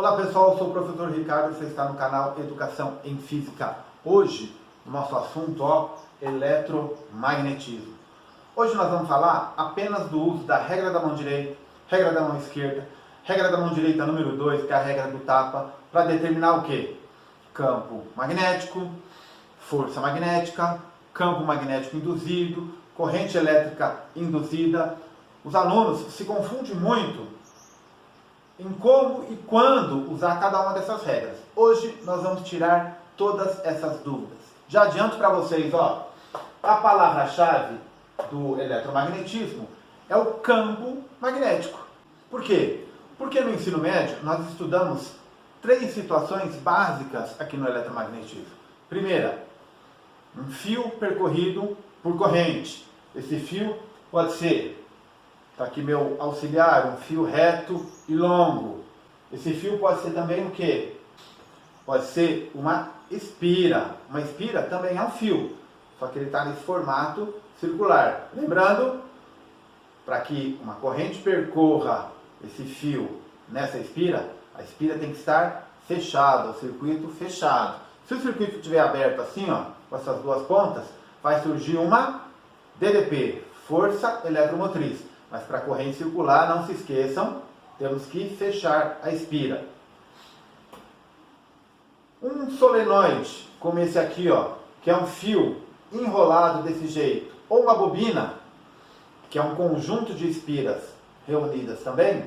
Olá pessoal, eu sou o professor Ricardo, você está no canal Educação em Física. Hoje, o nosso assunto eletromagnetismo. Hoje nós vamos falar apenas do uso da regra da mão direita, regra da mão esquerda, regra da mão direita número 2, que é a regra do tapa, para determinar o que? Campo magnético, força magnética, campo magnético induzido, corrente elétrica induzida. Os alunos se confundem muito em como e quando usar cada uma dessas regras. Hoje nós vamos tirar todas essas dúvidas. Já adianto para vocês, a palavra-chave do eletromagnetismo é o campo magnético. Por quê? Porque no ensino médio nós estudamos 3 situações básicas aqui no eletromagnetismo. Primeira, um fio percorrido por corrente. Esse fio pode ser, está aqui meu auxiliar, um fio reto e longo. Esse fio pode ser também o quê? Pode ser uma espira. Uma espira também é um fio, só que ele está nesse formato circular. Lembrando, para que uma corrente percorra esse fio nessa espira, a espira tem que estar fechada, o circuito fechado. Se o circuito estiver aberto assim, com essas duas pontas, vai surgir uma DDP, força eletromotriz. Mas para a corrente circular, não se esqueçam, temos que fechar a espira. Um solenoide, como esse aqui, que é um fio enrolado desse jeito, ou uma bobina, que é um conjunto de espiras reunidas também,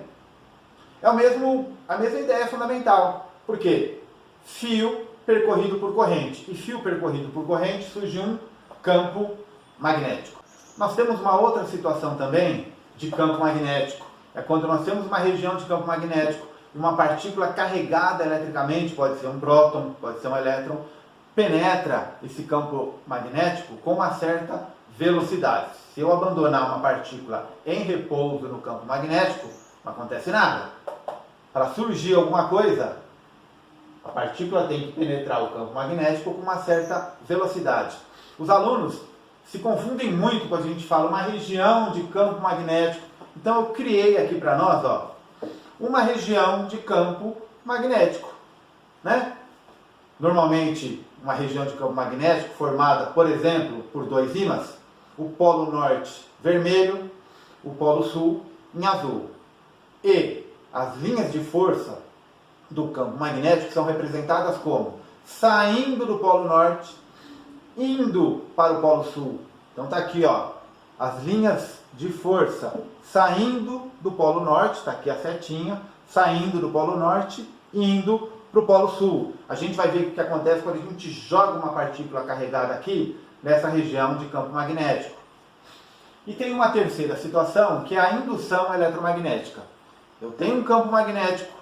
é a mesma ideia fundamental. Por quê? Fio percorrido por corrente. E fio percorrido por corrente surge um campo magnético. Nós temos uma outra situação também de campo magnético. É quando nós temos uma região de campo magnético e uma partícula carregada eletricamente, pode ser um próton, pode ser um elétron, penetra esse campo magnético com uma certa velocidade. Se eu abandonar uma partícula em repouso no campo magnético, não acontece nada. Para surgir alguma coisa, a partícula tem que penetrar o campo magnético com uma certa velocidade. Os alunos se confundem muito quando a gente fala uma região de campo magnético. Então eu criei aqui para nós, uma região de campo magnético, né? Normalmente uma região de campo magnético formada, por exemplo, por 2 ímãs, o polo norte vermelho, o polo sul em azul. E as linhas de força do campo magnético são representadas como saindo do polo norte, indo para o polo sul. Então está aqui, as linhas de força saindo do polo norte, está aqui a setinha, saindo do polo norte, indo para o polo sul. A gente vai ver o que acontece quando a gente joga uma partícula carregada aqui nessa região de campo magnético. E tem uma terceira situação, que é a indução eletromagnética. Eu tenho um campo magnético,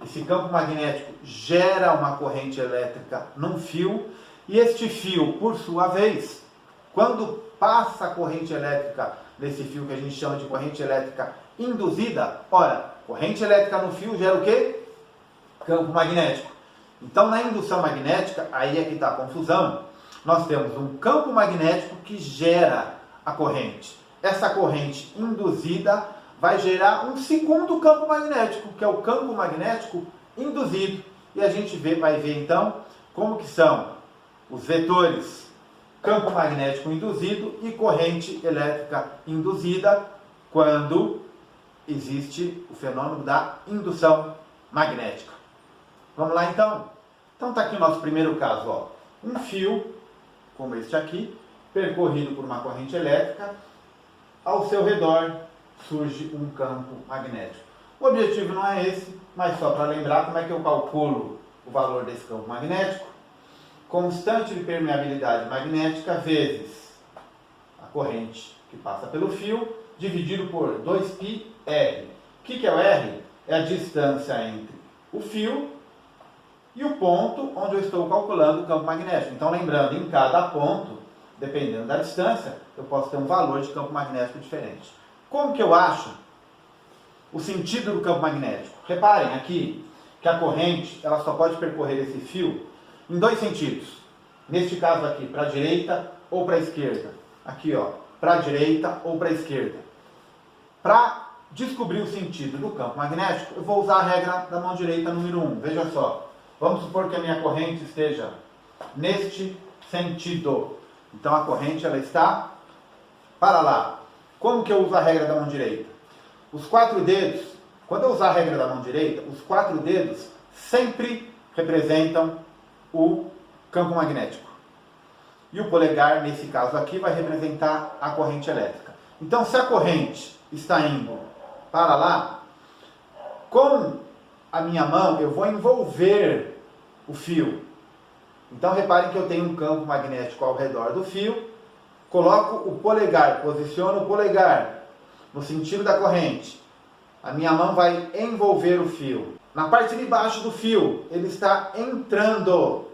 esse campo magnético gera uma corrente elétrica num fio, e este fio, por sua vez, quando passa a corrente elétrica nesse fio que a gente chama de corrente elétrica induzida, corrente elétrica no fio gera o quê? Campo magnético. Então, na indução magnética, aí é que está a confusão, nós temos um campo magnético que gera a corrente. Essa corrente induzida vai gerar um segundo campo magnético, que é o campo magnético induzido. E a gente vai ver então como que são os vetores campo magnético induzido e corrente elétrica induzida quando existe o fenômeno da indução magnética. Vamos lá então? Então está aqui o nosso primeiro caso. Um fio, como este aqui, percorrido por uma corrente elétrica, ao seu redor surge um campo magnético. O objetivo não é esse, mas só para lembrar como é que eu calculo o valor desse campo magnético. Constante de permeabilidade magnética vezes a corrente que passa pelo fio, dividido por 2πr. O que é o R? É a distância entre o fio e o ponto onde eu estou calculando o campo magnético. Então, lembrando, em cada ponto, dependendo da distância, eu posso ter um valor de campo magnético diferente. Como que eu acho o sentido do campo magnético? Reparem aqui que a corrente ela só pode percorrer esse fio em 2 sentidos. Neste caso aqui, para a direita ou para a esquerda. Aqui, para a direita ou para a esquerda. Para descobrir o sentido do campo magnético, eu vou usar a regra da mão direita número 1. Veja só, vamos supor que a minha corrente esteja neste sentido. Então a corrente ela está para lá. Como que eu uso a regra da mão direita? Os 4 dedos, quando eu usar a regra da mão direita, os 4 dedos sempre representam o campo magnético. E o polegar, nesse caso aqui, vai representar a corrente elétrica. Então, se a corrente está indo para lá, com a minha mão eu vou envolver o fio. Então, reparem que eu tenho um campo magnético ao redor do fio, coloco o polegar, posiciono o polegar no sentido da corrente. A minha mão vai envolver o fio. Na parte de baixo do fio, ele está entrando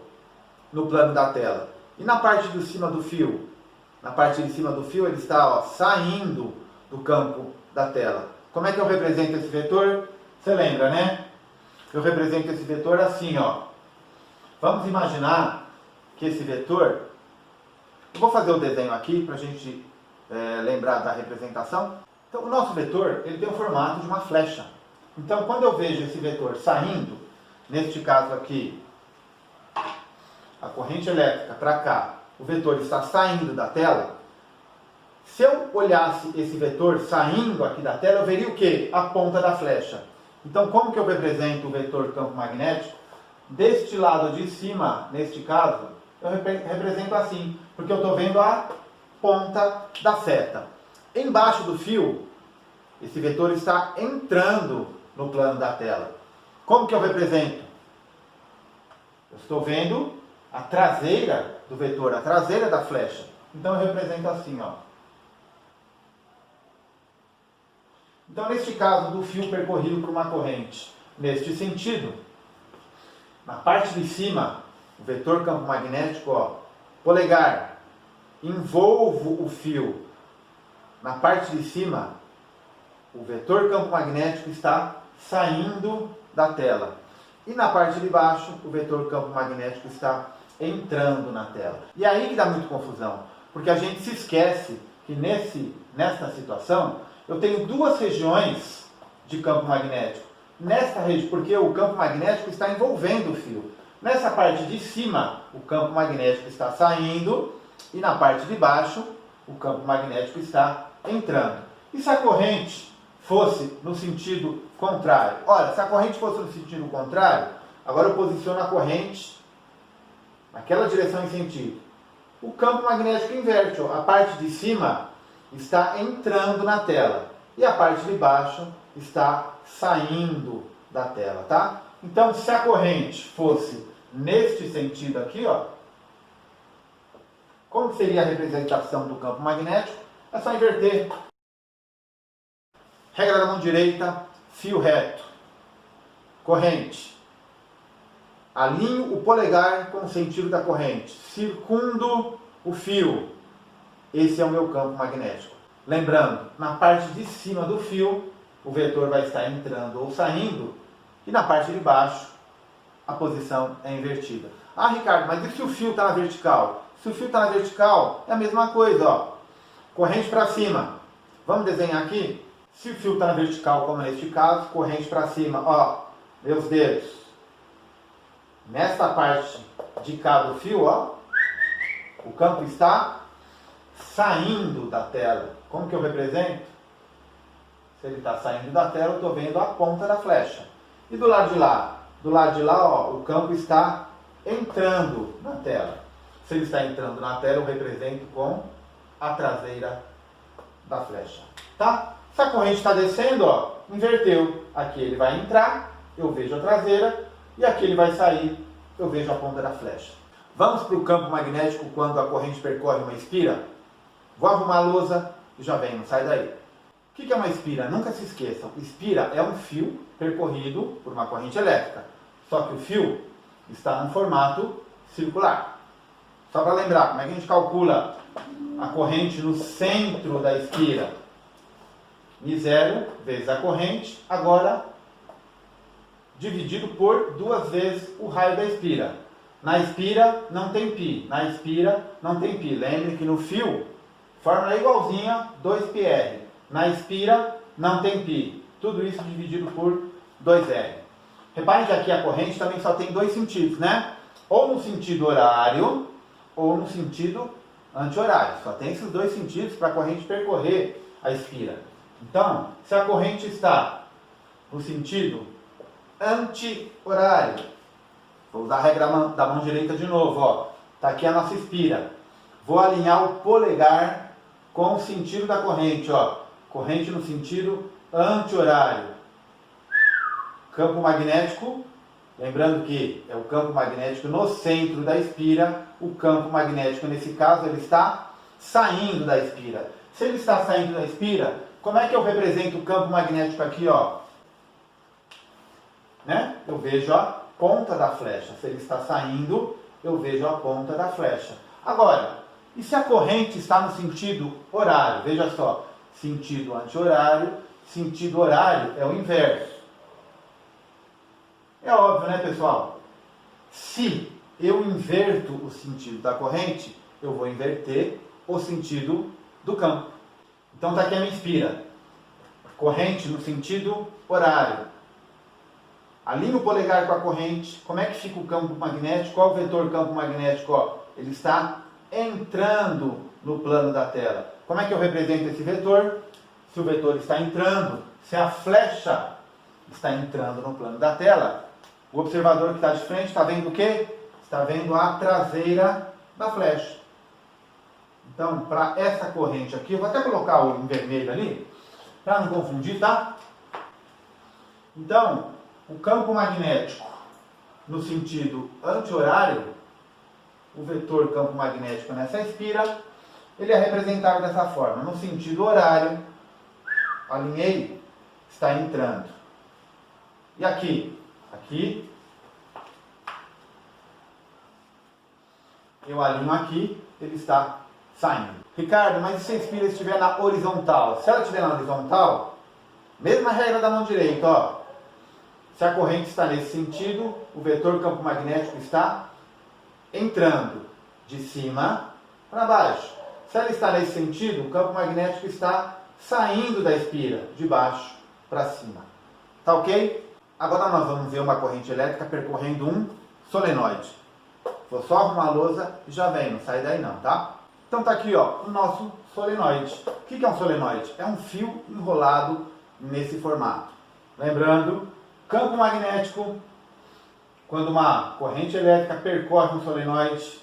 no plano da tela. E na parte de cima do fio? Na parte de cima do fio, ele está saindo do campo da tela. Como é que eu represento esse vetor? Você lembra, né? Eu represento esse vetor assim, ó. Vamos imaginar que esse vetor... Eu vou fazer o desenho aqui para a gente lembrar da representação. Então, o nosso vetor, ele tem o formato de uma flecha. Então, quando eu vejo esse vetor saindo, neste caso aqui, a corrente elétrica para cá, o vetor está saindo da tela, se eu olhasse esse vetor saindo aqui da tela, eu veria o quê? A ponta da flecha. Então, como que eu represento o vetor campo magnético? Deste lado de cima, neste caso, eu represento assim, porque eu estou vendo a ponta da seta. Embaixo do fio, esse vetor está entrando no plano da tela. Como que eu represento? Eu estou vendo a traseira do vetor, a traseira da flecha. Então eu represento assim, ó. Então, neste caso do fio percorrido por uma corrente, neste sentido, na parte de cima, o vetor campo magnético, ó, polegar, envolvo o fio. Na parte de cima, o vetor campo magnético está saindo da tela. E na parte de baixo, o vetor campo magnético está entrando na tela. E aí que dá muita confusão, porque a gente se esquece que nesta situação, eu tenho duas regiões de campo magnético. Nesta região, porque o campo magnético está envolvendo o fio. Nessa parte de cima, o campo magnético está saindo, e na parte de baixo, o campo magnético está entrando. E se a corrente fosse no sentido contrário? Olha, se a corrente fosse no sentido contrário, agora eu posiciono a corrente naquela direção em sentido. O campo magnético inverte, ó. A parte de cima está entrando na tela e a parte de baixo está saindo da tela, tá? Então, se a corrente fosse neste sentido aqui, ó, como seria a representação do campo magnético? É só inverter. Regra da mão direita, fio reto, corrente. Alinho o polegar com o sentido da corrente, circundo o fio. Esse é o meu campo magnético. Lembrando, na parte de cima do fio, o vetor vai estar entrando ou saindo, e na parte de baixo, a posição é invertida. Ah, Ricardo, mas e se o fio está na vertical? Se o fio está na vertical, é a mesma coisa, ó. Corrente para cima. Vamos desenhar aqui? Se o fio está na vertical, como neste caso, corrente para cima, ó, meus dedos. Nesta parte de cá do fio, ó, o campo está saindo da tela. Como que eu represento? Se ele está saindo da tela, eu estou vendo a ponta da flecha. E do lado de lá? Do lado de lá, ó, o campo está entrando na tela. Se ele está entrando na tela, eu represento com a traseira da flecha. Tá? Se a corrente está descendo, ó, inverteu. Aqui ele vai entrar, eu vejo a traseira, e aqui ele vai sair, eu vejo a ponta da flecha. Vamos para o campo magnético quando a corrente percorre uma espira? Vou arrumar a lousa e já venho, não sai daí. O que é uma espira? Nunca se esqueçam, espira é um fio percorrido por uma corrente elétrica. Só que o fio está num formato circular. Só para lembrar, como é que a gente calcula a corrente no centro da espira? Mi0 vezes a corrente, agora dividido por 2 vezes o raio da espira. Na espira não tem π, na espira não tem π. Lembre que no fio, fórmula é igualzinha, 2πr. Na espira não tem π. Tudo isso dividido por 2R. Reparem que aqui a corrente também só tem dois sentidos, né? Ou no sentido horário, ou no sentido anti-horário. Só tem esses dois sentidos para a corrente percorrer a espira. Então, se a corrente está no sentido anti-horário, vou usar a regra da mão direita de novo, ó. Tá aqui a nossa espira. Vou alinhar o polegar com o sentido da corrente, ó. Corrente no sentido anti-horário. Campo magnético, lembrando que é o campo magnético no centro da espira. O campo magnético, nesse caso, ele está saindo da espira. Se ele está saindo da espira, como é que eu represento o campo magnético aqui, ó? Né? Eu vejo a ponta da flecha. Se ele está saindo, eu vejo a ponta da flecha. Agora, e se a corrente está no sentido horário? Veja só, sentido anti-horário, sentido horário é o inverso. É óbvio, né, pessoal? Se eu inverto o sentido da corrente, eu vou inverter o sentido do campo. Então está aqui a minha espira. Corrente no sentido horário. Alinho o polegar com a corrente. Como é que fica o campo magnético? Qual o vetor campo magnético? Ó, ele está entrando no plano da tela. Como é que eu represento esse vetor? Se o vetor está entrando, se a flecha está entrando no plano da tela, o observador que está de frente está vendo o quê? Está vendo a traseira da flecha. Então, para essa corrente aqui, eu vou até colocar o em vermelho ali, para não confundir, tá? Então, o campo magnético no sentido anti-horário, o vetor campo magnético nessa espira, ele é representado dessa forma. No sentido horário, alinhei, está entrando. E aqui? Aqui, eu alinho aqui, ele está saindo. Ricardo, mas e se a espira estiver na horizontal? Se ela estiver na horizontal, mesma regra da mão direita, ó. Se a corrente está nesse sentido, o vetor campo magnético está entrando de cima para baixo. Se ela está nesse sentido, o campo magnético está saindo da espira, de baixo para cima. Tá ok? Agora nós vamos ver uma corrente elétrica percorrendo um solenoide. Vou só arrumar a lousa e já vem, não sai daí não, tá? Então tá aqui, ó, o nosso solenoide. O que é um solenoide? É um fio enrolado nesse formato. Lembrando, campo magnético, quando uma corrente elétrica percorre um solenoide,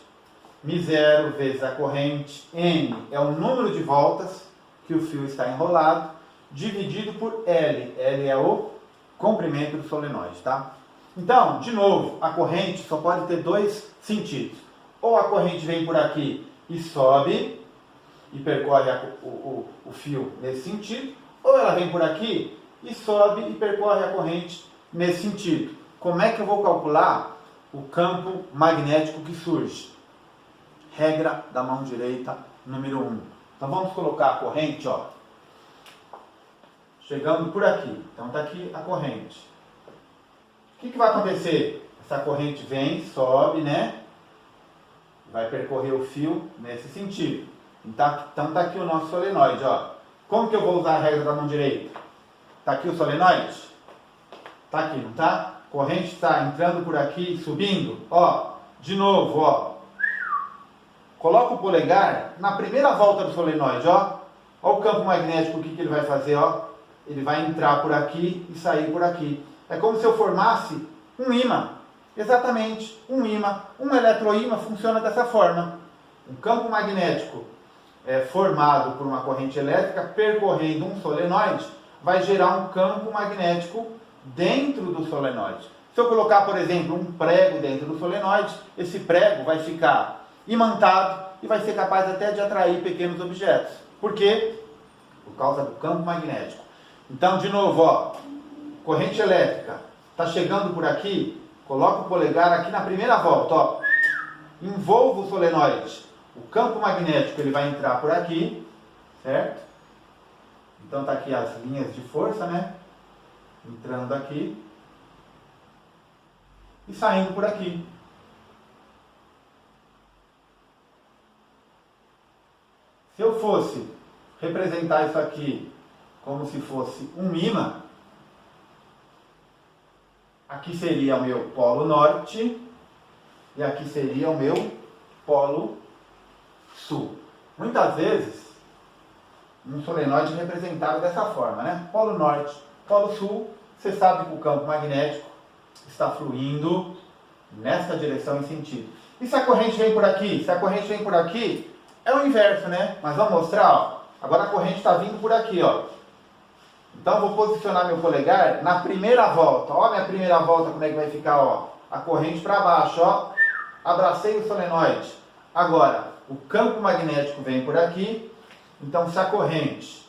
μ0 vezes a corrente, N é o número de voltas que o fio está enrolado, dividido por L. L é o comprimento do solenoide, tá? Então, de novo, a corrente só pode ter dois sentidos. Ou a corrente vem por aqui e sobe e percorre o fio nesse sentido, ou ela vem por aqui e sobe e percorre a corrente nesse sentido. Como é que eu vou calcular o campo magnético que surge? Regra da mão direita, número 1. Então vamos colocar a corrente, ó, chegando por aqui. Então está aqui a corrente. O que vai acontecer? Essa corrente vem, sobe, né? Vai percorrer o fio nesse sentido. Então está aqui o nosso solenoide, ó. Como que eu vou usar a regra da mão direita? Está aqui o solenoide? Está aqui, não está? A corrente está entrando por aqui, subindo. Ó, de novo, ó. Coloca o polegar na primeira volta do solenoide, ó. Ó o campo magnético, o que ele vai fazer, ó. Ele vai entrar por aqui e sair por aqui. É como se eu formasse um ímã. Exatamente, um ímã. Um eletroímã funciona dessa forma. Um campo magnético formado por uma corrente elétrica percorrendo um solenoide vai gerar um campo magnético dentro do solenoide. Se eu colocar, por exemplo, um prego dentro do solenoide, esse prego vai ficar imantado e vai ser capaz até de atrair pequenos objetos. Por quê? Por causa do campo magnético. Então, de novo, ó, corrente elétrica está chegando por aqui, coloca o polegar aqui na primeira volta, ó, envolva o solenoide. O campo magnético ele vai entrar por aqui, certo? Então tá aqui as linhas de força, né? Entrando aqui e saindo por aqui. Se eu fosse representar isso aqui como se fosse um imã. Aqui seria o meu polo norte e aqui seria o meu polo sul. Muitas vezes, um solenoide é representado dessa forma, né? Polo norte, polo sul, você sabe que o campo magnético está fluindo nessa direção e sentido. E se a corrente vem por aqui? Se a corrente vem por aqui, é o inverso, né? Mas vamos mostrar, ó. Agora a corrente está vindo por aqui, ó. Então eu vou posicionar meu polegar na primeira volta. Ó, minha primeira volta como é que vai ficar, ó. A corrente para baixo, ó. Abracei o solenoide. Agora, o campo magnético vem por aqui. Então se a corrente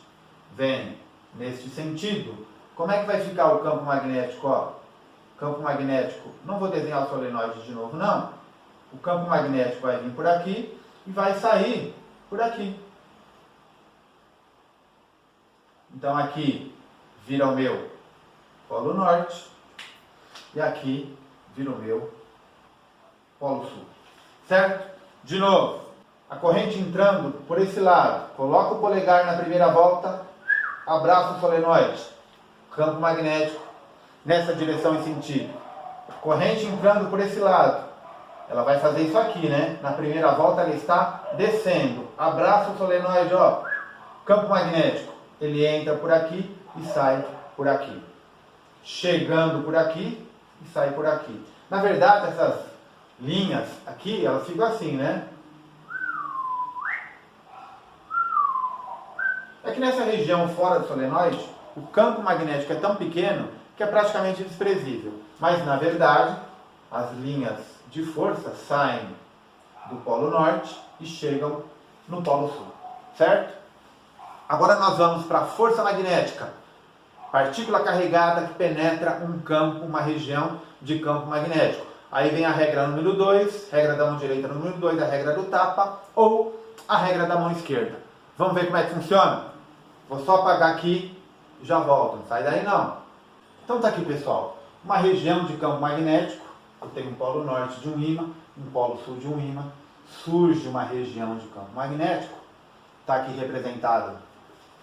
vem neste sentido, como é que vai ficar o campo magnético, ó? Campo magnético, não vou desenhar o solenoide de novo, não. O campo magnético vai vir por aqui e vai sair por aqui. Então aqui vira o meu polo norte e aqui vira o meu polo sul. Certo? De novo, a corrente entrando por esse lado, coloca o polegar na primeira volta, abraça o solenoide, campo magnético nessa direção e sentido. Corrente entrando por esse lado, ela vai fazer isso aqui, né? Na primeira volta ela está descendo, abraça o solenoide, ó, campo magnético, ele entra por aqui e sai por aqui, chegando por aqui e sai por aqui. Na verdade, essas linhas aqui, elas ficam assim, né? É que nessa região fora do solenoide, o campo magnético é tão pequeno que é praticamente desprezível. Mas, na verdade, as linhas de força saem do polo norte e chegam no polo sul. Certo? Agora nós vamos para a força magnética. Partícula carregada que penetra um campo, uma região de campo magnético. Aí vem a regra número 2, regra da mão direita número 2, a regra do tapa ou a regra da mão esquerda. Vamos ver como é que funciona? Vou só apagar aqui e já volto. Não sai daí não. Então tá aqui, pessoal. Uma região de campo magnético. Eu tenho um polo norte de um ímã, um polo sul de um ímã. Surge uma região de campo magnético. Está aqui representado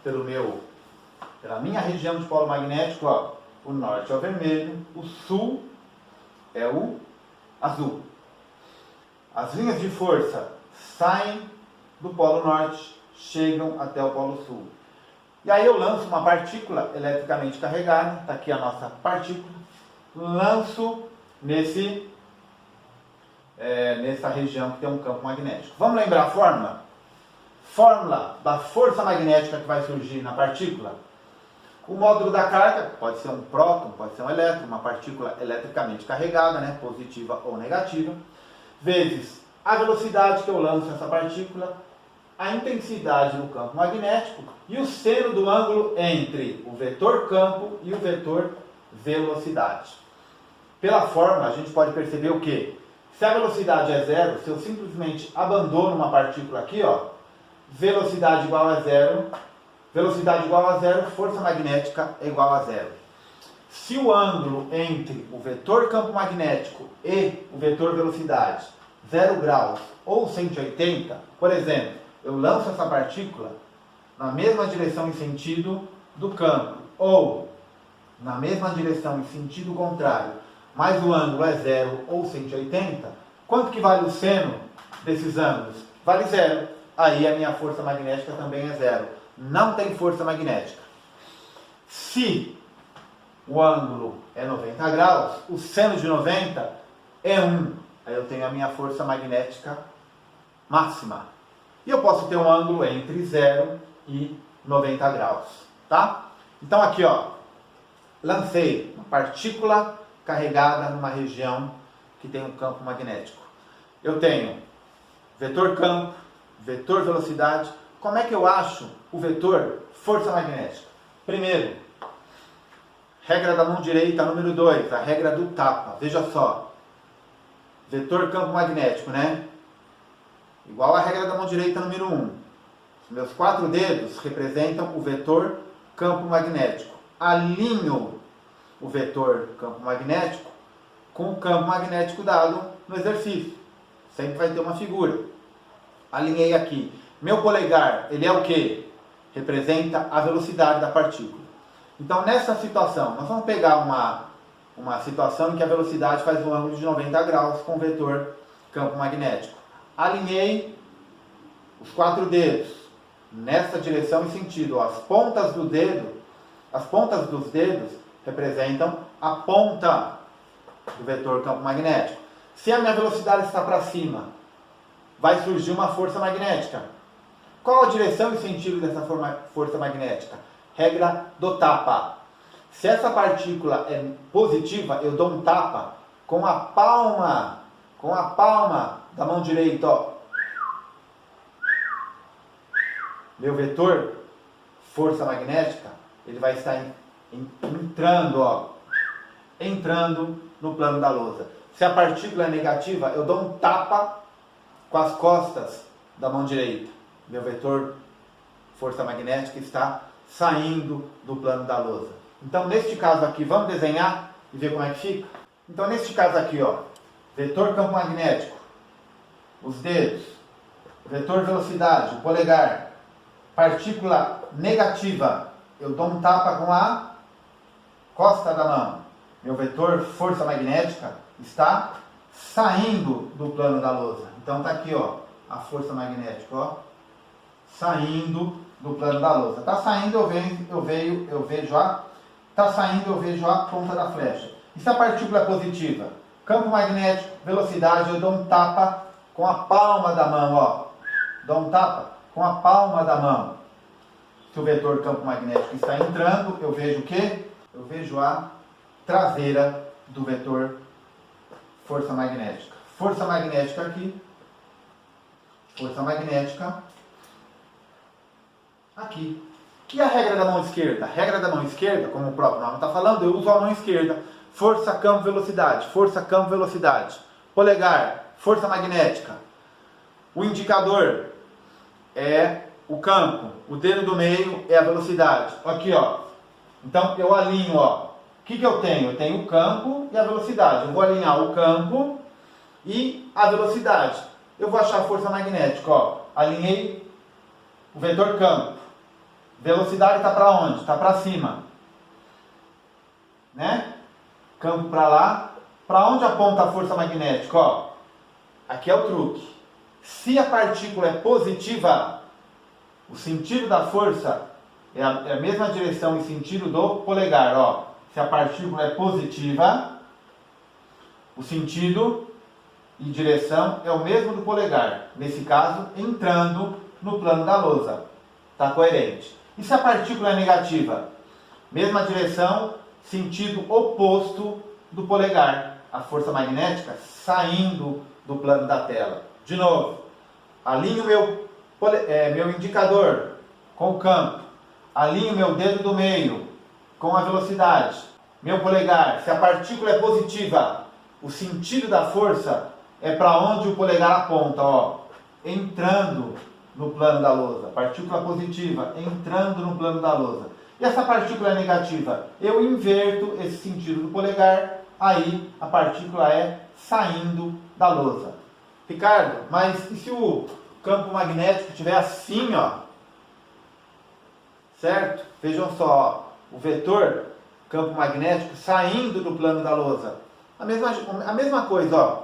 pela minha região de polo magnético, ó. O norte é o vermelho, o sul é o azul. As linhas de força saem do polo norte, chegam até o polo sul. E aí eu lanço uma partícula eletricamente carregada, está aqui a nossa partícula, lanço nessa região que tem um campo magnético. Vamos lembrar a fórmula? Fórmula da força magnética que vai surgir na partícula. O módulo da carga pode ser um próton, pode ser um elétron, uma partícula eletricamente carregada, né, positiva ou negativa, vezes a velocidade que eu lanço essa partícula, a intensidade do campo magnético e o seno do ângulo entre o vetor campo e o vetor velocidade. Pela fórmula, a gente pode perceber o quê? Se a velocidade é zero, se eu simplesmente abandono uma partícula aqui, ó, velocidade igual a zero, força magnética é igual a zero. Se o ângulo entre o vetor campo magnético e o vetor velocidade 0 graus ou 180, por exemplo, eu lanço essa partícula na mesma direção e sentido do campo, ou na mesma direção e sentido contrário, mas o ângulo é 0 ou 180, quanto que vale o seno desses ângulos? Vale 0. Aí a minha força magnética também é 0. Não tem força magnética. Se o ângulo é 90 graus, o seno de 90 é 1. Aí eu tenho a minha força magnética máxima. E eu posso ter um ângulo entre 0 e 90 graus, tá? Então aqui, ó, lancei uma partícula carregada numa região que tem um campo magnético. Eu tenho vetor campo, vetor velocidade. Como é que eu acho o vetor força magnética? Primeiro, regra da mão direita, número 2, a regra do tapa. Veja só, vetor campo magnético, né? Igual a regra da mão direita, número 1. Os meus 4 dedos representam o vetor campo magnético. Alinho o vetor campo magnético com o campo magnético dado no exercício. Sempre vai ter uma figura. Alinhei aqui. Meu polegar, ele é o quê? representa a velocidade da partícula. Então, nessa situação, nós vamos pegar uma situação em que a velocidade faz um ângulo de 90 graus com o vetor campo magnético. Alinhei os 4 dedos nessa direção e sentido. As pontas dos dedos representam a ponta do vetor campo magnético. Se a minha velocidade está para cima, vai surgir uma força magnética. Qual a direção e sentido dessa força magnética? Regra do tapa. Se essa partícula é positiva, eu dou um tapa com a palma da mão direita, ó. Meu vetor, força magnética, ele vai estar entrando no plano da lousa. Se a partícula é negativa, eu dou um tapa com as costas da mão direita. Meu vetor, força magnética, está saindo do plano da lousa. Então, neste caso aqui, vamos desenhar e ver como é que fica? Então, neste caso aqui, ó, vetor campo magnético, os dedos, vetor velocidade, o polegar, partícula negativa, eu dou um tapa com a costa da mão. Meu vetor força magnética está saindo do plano da lousa. Então está aqui, ó, a força magnética, ó, saindo do plano da lousa. Está saindo, eu vejo a ponta da flecha. E se a partícula é positiva? Campo magnético, velocidade, eu dou um tapa com a palma da mão, ó. Dou um tapa com a palma da mão. Se o vetor campo magnético está entrando, eu vejo o quê? Eu vejo a traseira do vetor força magnética. Força magnética aqui. Força magnética aqui. E a regra da mão esquerda? A regra da mão esquerda, como o próprio nome está falando, eu uso a mão esquerda. Força, campo, velocidade. Força, campo, velocidade. Polegar, força magnética. O indicador é o campo. O dedo do meio é a velocidade. Aqui, ó. Então, eu alinho, ó. O que eu tenho? Eu tenho o campo e a velocidade. Eu vou alinhar o campo e a velocidade. Eu vou achar a força magnética, ó. Alinhei o vetor campo. Velocidade está para onde? Está para cima. Né? Campo para lá. Para onde aponta a força magnética? Ó, aqui é o truque. Se a partícula é positiva, o sentido da força é a mesma direção e sentido do polegar. Ó. Se a partícula é positiva, o sentido e direção é o mesmo do polegar. Nesse caso, entrando no plano da lousa. Está coerente. E se a partícula é negativa? Mesma direção, sentido oposto do polegar. A força magnética saindo do plano da tela. De novo, alinho meu indicador com o campo. Alinho meu dedo do meio com a velocidade. Meu polegar, se a partícula é positiva, o sentido da força é para onde o polegar aponta, ó, entrando no plano da lousa. Partícula positiva, entrando no plano da lousa. E essa partícula é negativa? Eu inverto esse sentido do polegar, aí a partícula é saindo da lousa. Ricardo, mas e se o campo magnético estiver assim, ó? Certo? Vejam só, ó, o vetor campo magnético saindo do plano da lousa. A mesma coisa, ó.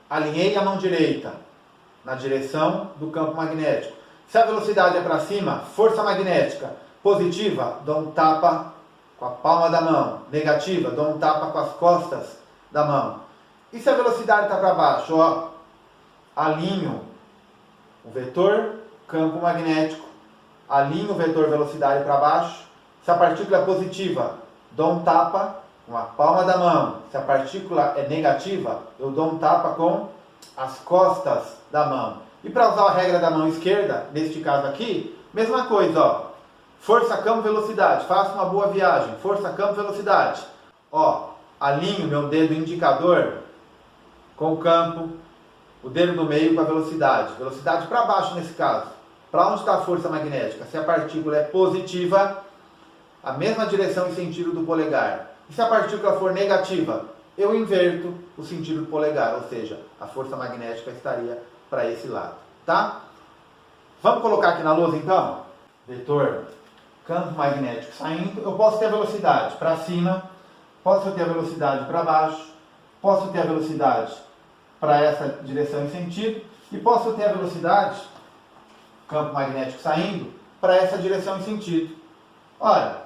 Alinhei a mão direita na direção do campo magnético. Se a velocidade é para cima, força magnética positiva, dou um tapa com a palma da mão. Negativa, dou um tapa com as costas da mão. E se a velocidade está para baixo, ó, alinho o vetor campo magnético, alinho o vetor velocidade para baixo. Se a partícula é positiva, dou um tapa com a palma da mão. Se a partícula é negativa, eu dou um tapa com as costas da mão. E para usar a regra da mão esquerda, neste caso aqui, mesma coisa, ó. Força, campo, velocidade. Faço uma boa viagem. Força, campo, velocidade. Ó, alinho meu dedo indicador com o campo, o dedo do meio com a velocidade. Velocidade para baixo nesse caso. Para onde está a força magnética? Se a partícula é positiva, a mesma direção e sentido do polegar. E se a partícula for negativa, eu inverto o sentido do polegar, ou seja, a força magnética estaria para esse lado, tá? Vamos colocar aqui na lousa então? vetor campo magnético saindo, eu posso ter a velocidade para cima, posso ter a velocidade para baixo, posso ter a velocidade para essa direção e sentido, e posso ter a velocidade, campo magnético saindo, para essa direção e sentido. Olha,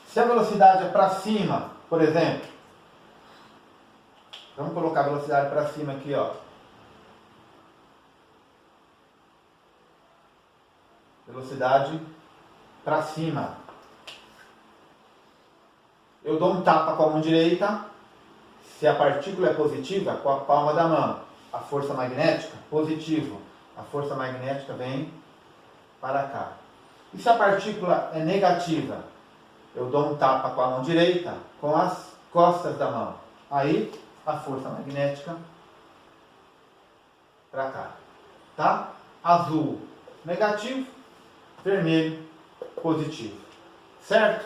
se a velocidade é para cima, por exemplo, vamos colocar a velocidade para cima aqui, ó. Velocidade para cima. Eu dou um tapa com a mão direita. Se a partícula é positiva, com a palma da mão. A força magnética, positivo. A força magnética vem para cá. E se a partícula é negativa, eu dou um tapa com a mão direita, com as costas da mão. Aí, a força magnética para cá. Tá? Azul, negativo. Vermelho, positivo. Certo?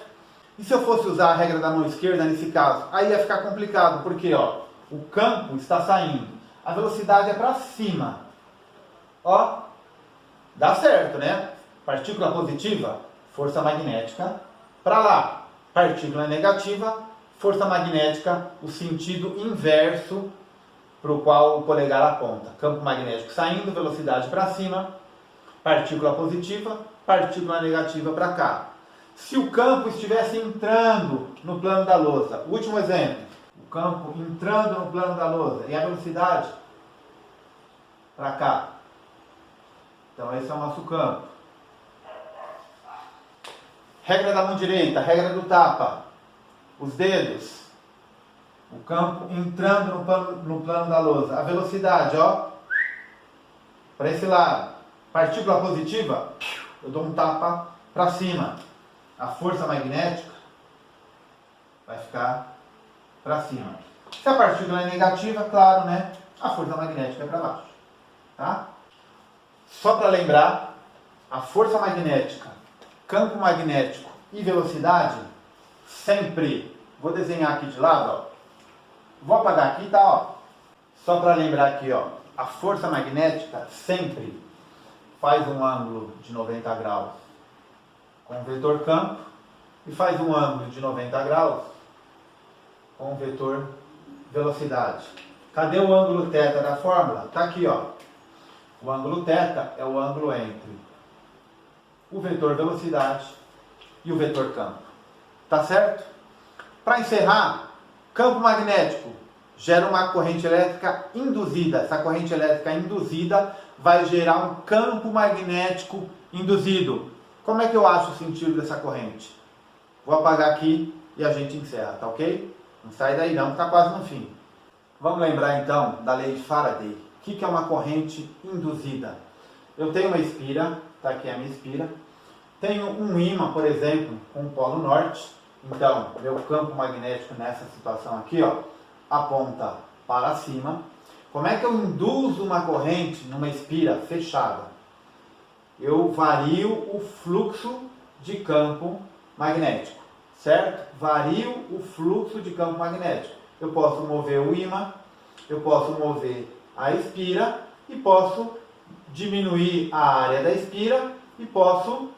E se eu fosse usar a regra da mão esquerda nesse caso? Aí ia ficar complicado, porque ó, o campo está saindo. A velocidade é para cima. Ó, dá certo, né? Partícula positiva, força magnética para lá. Partícula negativa, força magnética, o sentido inverso para o qual o polegar aponta. Campo magnético saindo, velocidade para cima. Partícula positiva, partícula negativa para cá. Se o campo estivesse entrando no plano da lousa, último exemplo, o campo entrando no plano da lousa e a velocidade para cá. Então esse é o nosso campo. Regra da mão direita, regra do tapa. Os dedos. O campo entrando no plano da lousa. A velocidade, ó, para esse lado. Partícula positiva, eu dou um tapa para cima. A força magnética vai ficar para cima. Se a partícula é negativa, claro, né? A força magnética é para baixo. Tá? Só para lembrar, a força magnética, campo magnético e velocidade, sempre, vou desenhar aqui de lado, ó. Vou apagar aqui, tá? Ó. Só para lembrar aqui, ó, a força magnética sempre faz um ângulo de 90 graus com o vetor campo e faz um ângulo de 90 graus com o vetor velocidade. Cadê o ângulo θ da fórmula? Está aqui, ó. O ângulo θ é o ângulo entre o vetor velocidade e o vetor campo. Tá certo? Para encerrar, campo magnético gera uma corrente elétrica induzida. Essa corrente elétrica induzida vai gerar um campo magnético induzido. Como é que eu acho o sentido dessa corrente? Vou apagar aqui e a gente encerra, tá ok? Não sai daí não, está quase no fim. Vamos lembrar então da lei de Faraday. O que é uma corrente induzida? Eu tenho uma espira, tá aqui a minha espira. Tenho um ímã, por exemplo, com o polo norte. Então, meu campo magnético nessa situação aqui, ó, aponta para cima. Como é que eu induzo uma corrente numa espira fechada? Eu vario o fluxo de campo magnético, certo? Vario o fluxo de campo magnético. Eu posso mover o ímã, eu posso mover a espira e posso diminuir a área da espira e posso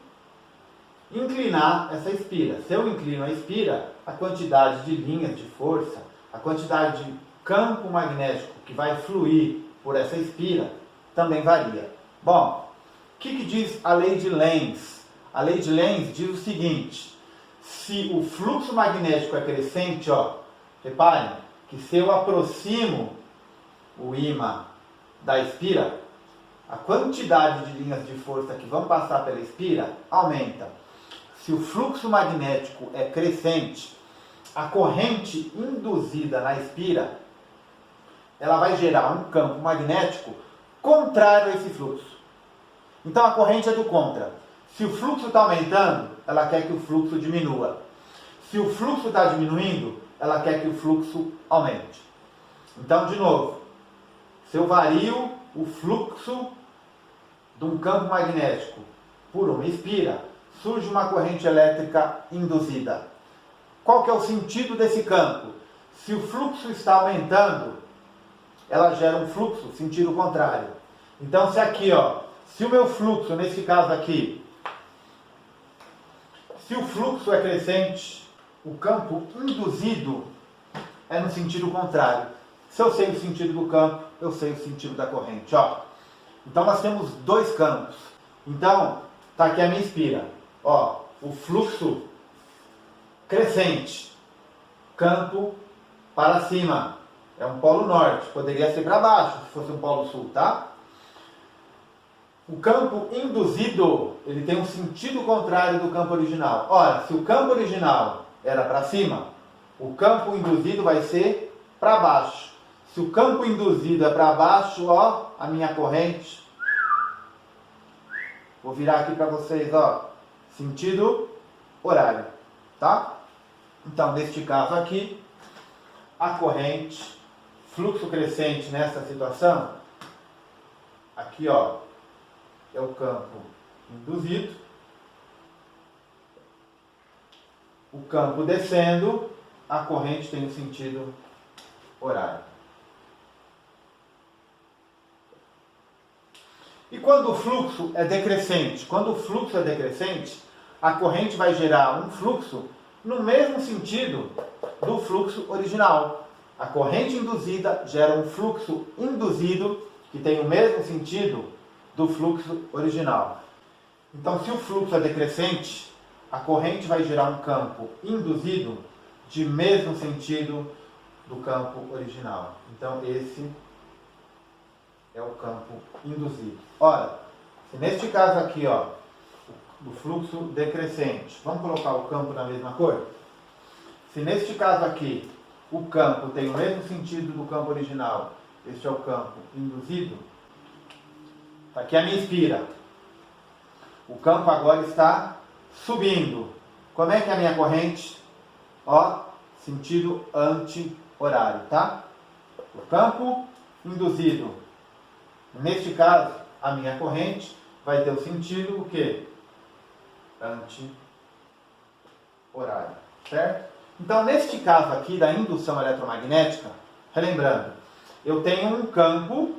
inclinar essa espira. Se eu inclino a espira, a quantidade de linhas de força, a quantidade de campo magnético que vai fluir por essa espira também varia. Bom, o que diz a lei de Lenz? A lei de Lenz diz o seguinte: se o fluxo magnético é crescente, ó, reparem que se eu aproximo o ímã da espira, a quantidade de linhas de força que vão passar pela espira aumenta. Se o fluxo magnético é crescente, a corrente induzida na espira, ela vai gerar um campo magnético contrário a esse fluxo. Então a corrente é do contra. Se o fluxo está aumentando, ela quer que o fluxo diminua. Se o fluxo está diminuindo, ela quer que o fluxo aumente. Então, de novo, se eu vario o fluxo de um campo magnético por uma espira, surge uma corrente elétrica induzida. Qual que é o sentido desse campo? Se o fluxo está aumentando, ela gera um fluxo sentido contrário. Então, se aqui, ó, se o meu fluxo, nesse caso aqui, Se o fluxo é crescente, o campo induzido é no sentido contrário. Se eu sei o sentido do campo, eu sei o sentido da corrente. Ó. Então nós temos dois campos. Então, tá aqui a minha espira. Ó, o fluxo crescente, campo para cima. É um polo norte, poderia ser para baixo, se fosse um polo sul, tá? O campo induzido, ele tem um sentido contrário do campo original. Ora, se o campo original era para cima, o campo induzido vai ser para baixo. Se o campo induzido é para baixo, ó, a minha corrente. Vou virar aqui para vocês, ó, sentido horário, tá? Então, neste caso aqui, a corrente, fluxo crescente nessa situação, aqui, ó, é o campo induzido, o campo descendo, a corrente tem o sentido horário. E quando o fluxo é decrescente? Quando o fluxo é decrescente, a corrente vai gerar um fluxo no mesmo sentido do fluxo original. A corrente induzida gera um fluxo induzido que tem o mesmo sentido do fluxo original. Então, se o fluxo é decrescente, a corrente vai gerar um campo induzido de mesmo sentido do campo original. Então, esse é o campo induzido. Ora, se neste caso aqui, ó, do fluxo decrescente, vamos colocar o campo na mesma cor? Se neste caso aqui, o campo tem o mesmo sentido do campo original, este é o campo induzido, aqui é a minha espira. O campo agora está subindo. Como é que é a minha corrente? Ó, sentido anti-horário, tá? O campo induzido. Neste caso, a minha corrente vai ter o sentido o quê? Anti-horário, certo? Então, neste caso aqui da indução eletromagnética, relembrando, eu tenho um campo,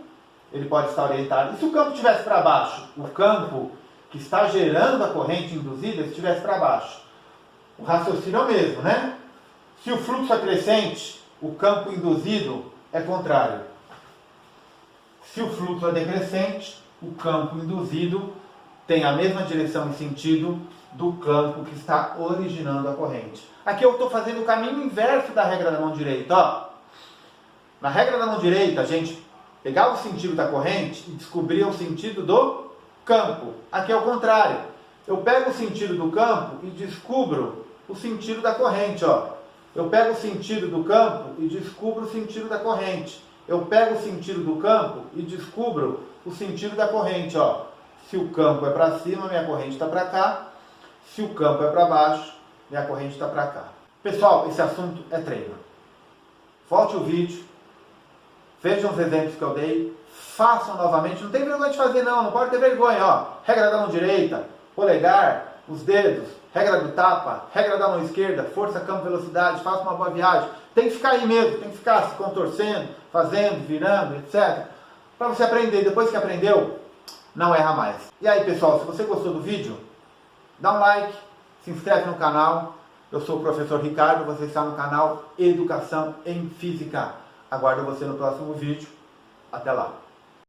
ele pode estar orientado. E se o campo estivesse para baixo? O campo que está gerando a corrente induzida estivesse para baixo. O raciocínio é o mesmo, né? Se o fluxo é crescente, o campo induzido é contrário. Se o fluxo é decrescente, o campo induzido tem a mesma direção e sentido do campo que está originando a corrente. Aqui eu estou fazendo o caminho inverso da regra da mão direita. Ó. Na regra da mão direita, a gente pegava o sentido da corrente e descobria o sentido do campo. Aqui é o contrário. Eu pego o sentido do campo e descubro o sentido da corrente. Ó. Eu pego o sentido do campo e descubro o sentido da corrente. Eu pego o sentido do campo e descubro o sentido da corrente. Ó. Se o campo é para cima, minha corrente está para cá. Se o campo é para baixo, minha corrente está para cá. Pessoal, esse assunto é treino. Volte o vídeo, vejam os exemplos que eu dei, façam novamente. Não tem vergonha de fazer não pode ter vergonha. Ó. Regra da mão direita, polegar, os dedos, regra do tapa, regra da mão esquerda, força, campo, velocidade, faça uma boa viagem. Tem que ficar aí mesmo, tem que ficar se contorcendo, fazendo, virando, etc. Para você aprender. Depois que aprendeu, não erra mais. E aí, pessoal, se você gostou do vídeo, dá um like, se inscreve no canal. Eu sou o professor Ricardo, você está no canal Educação em Física. Aguardo você no próximo vídeo. Até lá.